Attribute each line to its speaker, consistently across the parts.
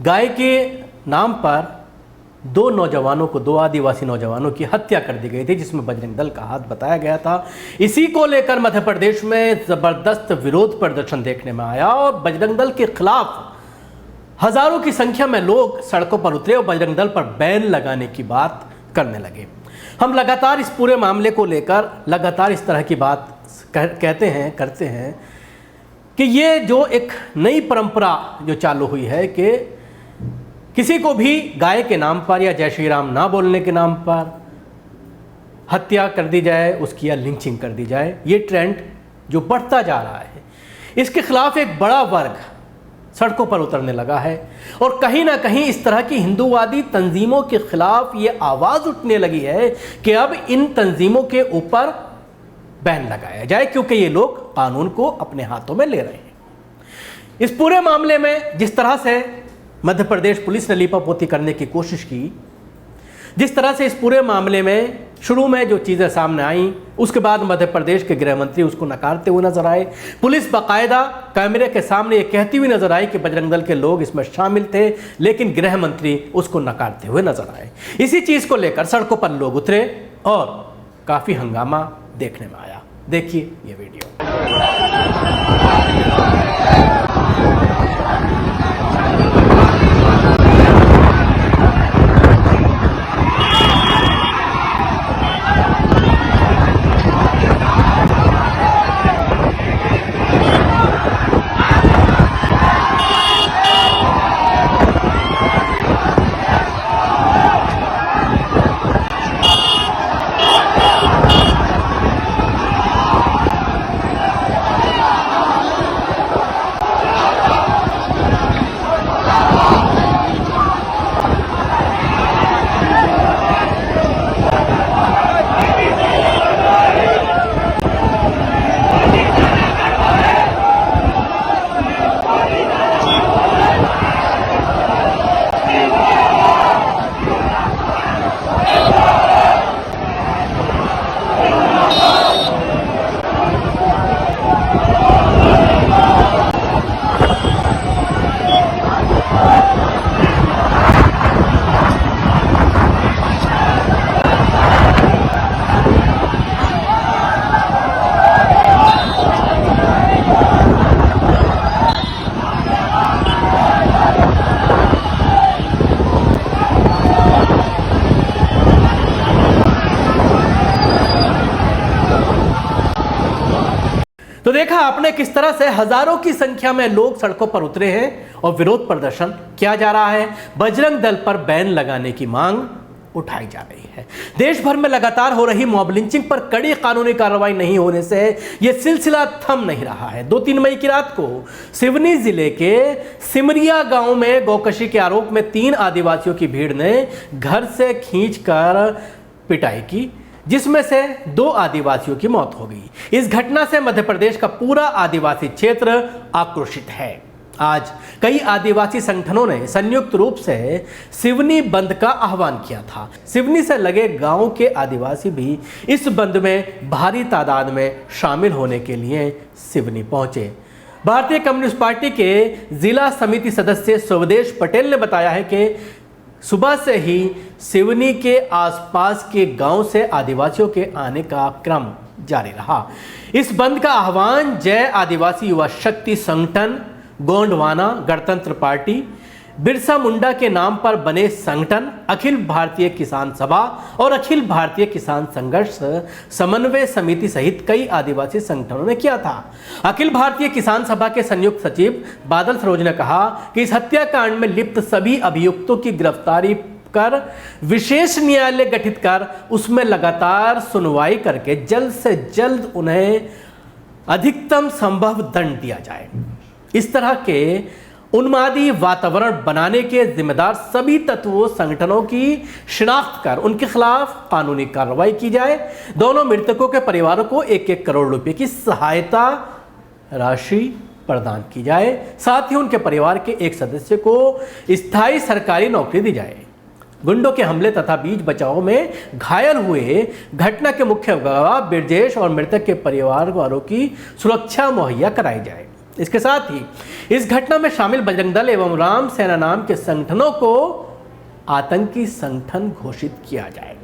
Speaker 1: गाय के नाम पर दो आदिवासी नौजवानों की हत्या कर दी गई थी, जिसमें बजरंग दल का हाथ बताया गया था। इसी को लेकर मध्य प्रदेश में जबरदस्त विरोध प्रदर्शन देखने में आया और बजरंग दल के खिलाफ हजारों की संख्या में लोग सड़कों पर उतरे और बजरंग दल पर बैन लगाने की बात करने लगे। हम लगातार इस पूरे मामले को लेकर लगातार इस तरह की बात करते हैं कि ये जो एक नई परंपरा जो चालू हुई है कि किसी को भी गाय के नाम पर या जय श्री राम ना बोलने के नाम पर हत्या कर दी जाए, उसकी या लिंचिंग कर दी जाए, ये ट्रेंड जो बढ़ता जा रहा है, इसके खिलाफ एक बड़ा वर्ग सड़कों पर उतरने लगा है और कहीं ना कहीं इस तरह की हिंदूवादी तंजीमों के खिलाफ ये आवाज़ उठने लगी है कि अब इन तंजीमों के ऊपर बैन लगाया जाए, क्योंकि ये लोग कानून को अपने हाथों में ले रहे हैं। इस पूरे मामले में जिस तरह से मध्य प्रदेश पुलिस ने लीपापोती करने की कोशिश की, जिस तरह से इस पूरे मामले में शुरू में जो चीज़ें सामने आई, उसके बाद मध्य प्रदेश के गृह मंत्री उसको नकारते हुए नजर आए। पुलिस बाकायदा कैमरे के सामने ये कहती हुई नजर आई कि बजरंग दल के लोग इसमें शामिल थे, लेकिन गृह मंत्री उसको नकारते हुए नजर आए। इसी चीज़ को लेकर सड़कों पर लोग उतरे और काफ़ी हंगामा देखने में आया। देखिए ये वीडियो। तो देखा आपने किस तरह से हजारों की संख्या में लोग सड़कों पर उतरे हैं और विरोध प्रदर्शन किया जा रहा है। बजरंग दल पर बैन लगाने की मांग उठाई जा रही है। देश भर में लगातार हो रही मॉब लिंचिंग पर कड़ी कानूनी कार्रवाई नहीं होने से यह सिलसिला थम नहीं रहा है। 2-3 मई की रात को सिवनी जिले के सिमरिया गांव में गौकशी के आरोप में 3 आदिवासियों की भीड़ ने घर से खींचकर पिटाई की, जिसमें से 2 आदिवासियों की मौत हो गई। इस घटना से मध्य प्रदेश का पूरा आदिवासी क्षेत्र आक्रोशित है। आज कई आदिवासी संगठनों ने संयुक्त रूप से सिवनी बंद का आह्वान किया था। सिवनी से लगे गांव के आदिवासी भी इस बंद में भारी तादाद में शामिल होने के लिए सिवनी पहुंचे। भारतीय कम्युनिस्ट पार्टी के जिला समिति सदस्य स्वदेश पटेल ने बताया है कि सुबह से ही सिवनी के आसपास के गांव से आदिवासियों के आने का क्रम जारी रहा। इस बंद का आह्वान जय आदिवासी युवा शक्ति संगठन, गोंडवाना गणतंत्र पार्टी, बिरसा मुंडा के नाम पर बने संगठन, अखिल भारतीय किसान सभा और अखिल भारतीय किसान संघर्ष समन्वय समिति सहित कई आदिवासी संगठनों ने किया था। अखिल भारतीय किसान सभा के संयुक्त सचिव बादल सरोज ने कहा कि इस हत्याकांड में लिप्त सभी अभियुक्तों की गिरफ्तारी कर विशेष न्यायालय गठित कर उसमें लगातार सुनवाई करके जल्द से जल्द उन्हें अधिकतम संभव दंड दिया जाए। इस तरह के उन्मादी वातावरण बनाने के जिम्मेदार सभी तत्वों संगठनों की शिनाख्त कर उनके खिलाफ कानूनी कार्रवाई की जाए। दोनों मृतकों के परिवारों को 1-1 करोड़ रुपए की सहायता राशि प्रदान की जाए। साथ ही उनके परिवार के एक सदस्य को स्थायी सरकारी नौकरी दी जाए। गुंडों के हमले तथा बीच बचाव में घायल हुए घटना के मुख्य गवाह बिरजेश और मृतक के परिवार वालों की सुरक्षा मुहैया कराई जाए। इसके साथ ही इस घटना में शामिल बजरंग दल एवं राम सेना नाम के संगठनों को आतंकी संगठन घोषित किया जाए।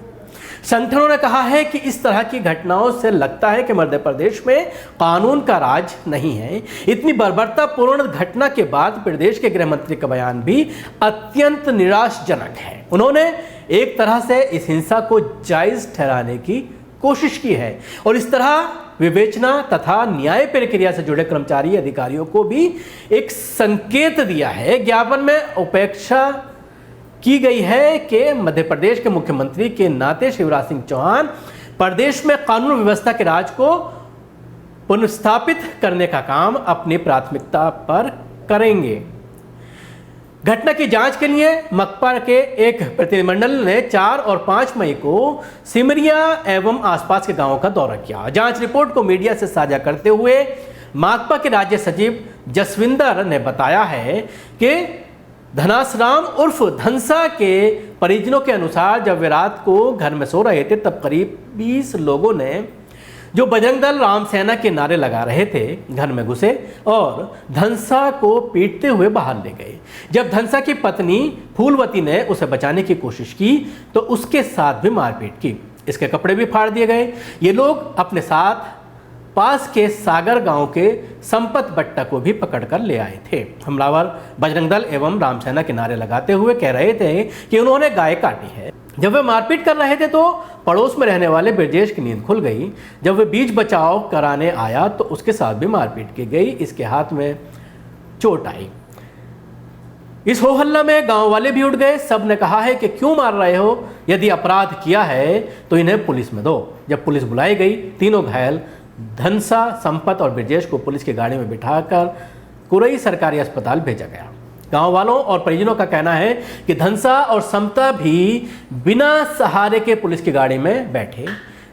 Speaker 1: संगठनों ने कहा है कि इस तरह की घटनाओं से लगता है कि मध्य प्रदेश में कानून का राज नहीं है। इतनी बर्बरतापूर्ण घटना के बाद प्रदेश के गृह मंत्री का बयान भी अत्यंत निराशाजनक है। उन्होंने एक तरह से इस हिंसा को जायज ठहराने की कोशिश की है और इस तरह विवेचना तथा न्याय प्रक्रिया से जुड़े कर्मचारी अधिकारियों को भी एक संकेत दिया है। ज्ञापन में उपेक्षा की गई है कि मध्य प्रदेश के मुख्यमंत्री के नाते शिवराज सिंह चौहान प्रदेश में कानून व्यवस्था के राज को पुनर्स्थापित करने का काम अपनी प्राथमिकता पर करेंगे। घटना की जांच के लिए मकपा के एक प्रतिनिधिमंडल ने 4 और 5 मई को सिमरिया एवं आसपास के गांवों का दौरा किया। जांच रिपोर्ट को मीडिया से साझा करते हुए माकपा के राज्य सचिव जसविंदर ने बताया है कि धनासराम उर्फ धनसा के परिजनों के अनुसार जब वे रात को घर में सो रहे थे तब करीब 20 लोगों ने जो बजरंग दल राम सेना के नारे लगा रहे थे घर में घुसे और धनसा को पीटते हुए बाहर ले गए। जब धनसा की पत्नी फूलवती ने उसे बचाने की कोशिश की तो उसके साथ भी मारपीट की। इसके कपड़े भी फाड़ दिए गए। ये लोग अपने साथ पास के सागर गांव के संपत बट्टा को भी पकड़कर ले आए थे। हमलावर बजरंग दल एवं राम सेना के नारे लगाते हुए कह रहे थे कि उन्होंने गाय काटी है। जब वे मारपीट कर रहे थे तो पड़ोस में रहने वाले ब्रजेश की नींद खुल गई। जब वे बीच बचाव कराने आया तो उसके साथ भी मारपीट की गई। इसके हाथ में चोट आई। इस हो हल्ला में गांव वाले भी उठ गए। सब ने कहा है कि क्यों मार रहे हो, यदि अपराध किया है तो इन्हें पुलिस में दो। जब पुलिस बुलाई गई तीनों घायल धनसा, संपत और ब्रजेश को पुलिस की गाड़ी में बिठाकर कुरई सरकारी अस्पताल भेजा गया। गांव वालों और परिजनों का कहना है कि धनसा और समता भी बिना सहारे के पुलिस की गाड़ी में बैठे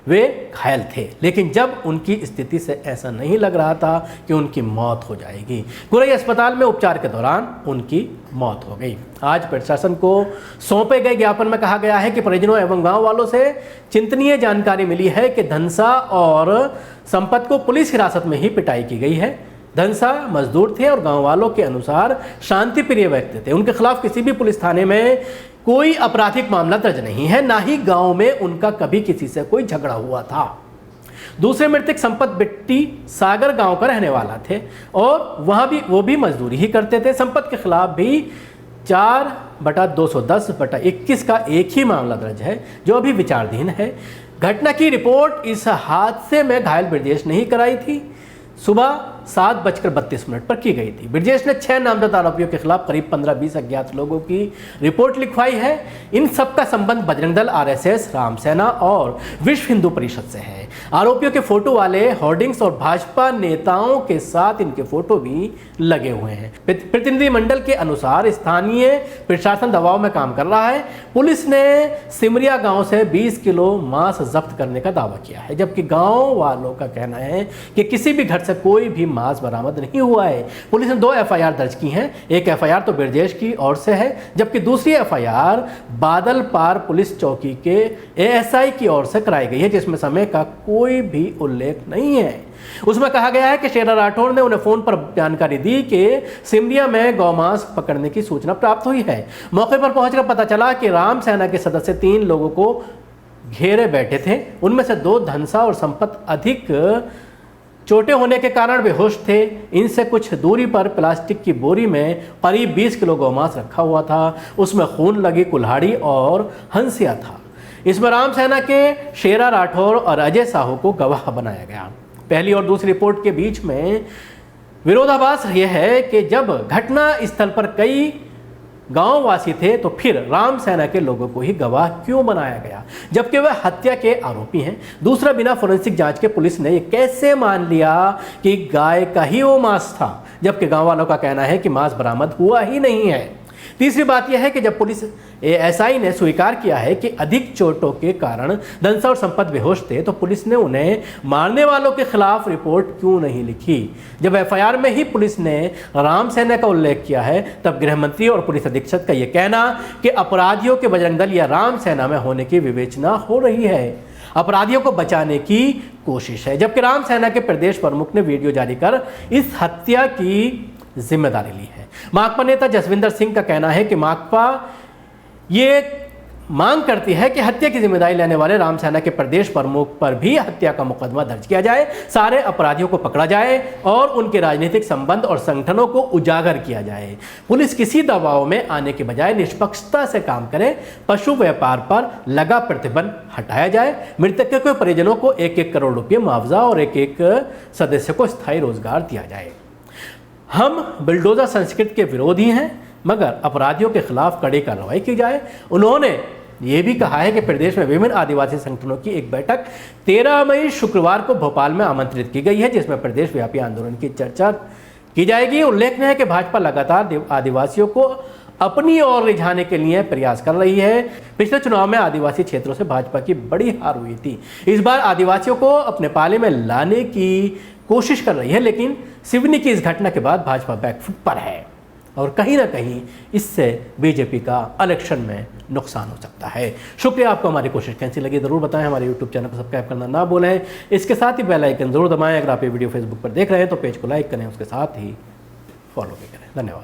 Speaker 1: वे घायल थे, लेकिन जब उनकी स्थिति से ऐसा नहीं लग रहा था कि उनकी मौत हो जाएगी। कुरई अस्पताल में उपचार के दौरान उनकी मौत हो गई। आज प्रशासन को सौंपे गए ज्ञापन में कहा गया है कि परिजनों एवं गांव वालों से चिंतनीय जानकारी मिली है कि धनसा और संपत को पुलिस हिरासत में ही पिटाई की गई है। धनसा मजदूर थे और गांव वालों के अनुसार शांति प्रिय व्यक्ति थे। उनके खिलाफ किसी भी पुलिस थाने में कोई आपराधिक मामला दर्ज नहीं है, ना ही गांव में उनका कभी किसी से कोई झगड़ा हुआ था। दूसरे मृतक संपत बिट्टी सागर गांव का रहने वाला थे और वहां भी वो भी मजदूरी ही करते थे। संपत के खिलाफ भी 4/210/21 का एक ही मामला दर्ज है जो अभी विचाराधीन है। घटना की रिपोर्ट इस हादसे में घायल ब्रजेश ने ही कराई थी। सुबह 7:32 पर की गई थी। ब्रजेश ने 6 नामजद आरोपियों के खिलाफ करीब 15-20 अज्ञात लोगों की रिपोर्ट लिखवाई है। इन सबका संबंध बजरंग दल, आरएसएस, राम सेना और विश्व हिंदू परिषद से है। आरोपियों के फोटो वाले होर्डिंग्स और भाजपा नेताओं के साथ इनके फोटो भी लगे हुए हैं। प्रतिनिधिमंडल के अनुसार स्थानीय प्रशासन दबाव में काम कर रहा है। पुलिस ने सिमरिया गांव से 20 किलो मांस जब्त करने का दावा किया है, जबकि गांव वालों का कहना है कि किसी भी घर से कोई भी मांस बरामद नहीं हुआ है। पुलिस ने 2 एफआईआर दर्ज की हैं। एक एफआईआर तो ब्रजेश की ओर से है, जबकि दूसरी एफआईआर बादल पार पुलिस चौकी के एएसआई की ओर से कराई गई है, जिसमें समय का कोई भी उल्लेख नहीं है। उसमें कहा गया है कि शेरा राठौर ने उन्हें फोन पर जानकारी दी कि सिमरिया में गौमांस पकड़ने की सूचना प्राप्त हुई है। मौके पर पहुंचकर पता चला कि राम सेना के सदस्य 3 लोगों को घेरे बैठे थे। उनमें से 2 धनसा और संपत अधिक चोटें होने के कारण बेहोश थे। इनसे कुछ दूरी पर प्लास्टिक की बोरी में करीब 20 किलो गौमांस रखा हुआ था। उसमें खून लगी कुल्हाड़ी और हंसिया था। इसमें राम सेना के शेरा राठौर और अजय साहू को गवाह बनाया गया। पहली और दूसरी रिपोर्ट के बीच में विरोधाभास यह है कि जब घटना स्थल पर कई गांववासी थे तो फिर राम सेना के लोगों को ही गवाह क्यों बनाया गया, जबकि वह हत्या के आरोपी हैं। दूसरा, बिना फोरेंसिक जांच के पुलिस ने यह कैसे मान लिया कि गाय का ही वो मांस था, जबकि गांव वालों का कहना है कि मांस बरामद हुआ ही नहीं है। तीसरी बात यह है कि जब पुलिस एएसआई ने स्वीकार किया है कि अधिक चोटों के कारण धनसा और संपत बेहोश थे, तो पुलिस ने उन्हें मारने वालों के खिलाफ रिपोर्ट क्यों नहीं लिखी। जब एफआईआर में ही पुलिस ने राम सेना का उल्लेख किया है, तब गृह मंत्री और पुलिस अधीक्षक का यह कहना कि अपराधियों के बजरंग दल या राम सेना में होने की विवेचना हो रही है। अपराधियों को बचाने की कोशिश है। जबकि राम सेना के प्रदेश प्रमुख ने वीडियो जारी कर इस हत्या की जिम्मेदारी ली है। माकपा नेता जसविंदर सिंह का कहना है कि माकपा ये मांग करती है कि हत्या की जिम्मेदारी लेने वाले राम सेना के प्रदेश प्रमुख पर भी हत्या का मुकदमा दर्ज किया जाए, सारे अपराधियों को पकड़ा जाए और उनके राजनीतिक संबंध और संगठनों को उजागर किया जाए। पुलिस किसी दबाव में आने के बजाय निष्पक्षता से काम करे। पशु व्यापार पर लगा प्रतिबंध हटाया जाए। मृतक के परिजनों को 1-1 करोड़ रुपये मुआवजा और एक सदस्य को स्थायी रोजगार दिया जाए। हम बुलडोजर संस्कृति के विरोधी हैं, मगर अपराधियों के खिलाफ कड़ी कार्रवाई की जाए। उन्होंने ये भी कहा है कि प्रदेश में विभिन्न आदिवासी संगठनों की एक बैठक 13 मई शुक्रवार को भोपाल में आमंत्रित की गई है, जिसमें प्रदेश व्यापी आंदोलन की चर्चा की जाएगी। उल्लेखनीय है कि भाजपा लगातार आदिवासियों को अपनी ओर रिझाने के लिए प्रयास कर रही है। पिछले चुनाव में आदिवासी क्षेत्रों से भाजपा की बड़ी हार हुई थी। इस बार आदिवासियों को अपने पाले में लाने की कोशिश कर रही है, लेकिन सिवनी की इस घटना के बाद भाजपा बैकफुट पर है और कहीं ना कहीं इससे बीजेपी का इलेक्शन में नुकसान हो सकता है। शुक्रिया। आपको हमारी कोशिश कैसी लगी जरूर बताएं। हमारे यूट्यूब चैनल को सब्सक्राइब करना ना भूलें। इसके साथ ही बेल आइकन जरूर दबाएं। अगर आप ये वीडियो फेसबुक पर देख रहे हैं तो पेज को लाइक करें, उसके साथ ही फॉलो भी करें। धन्यवाद।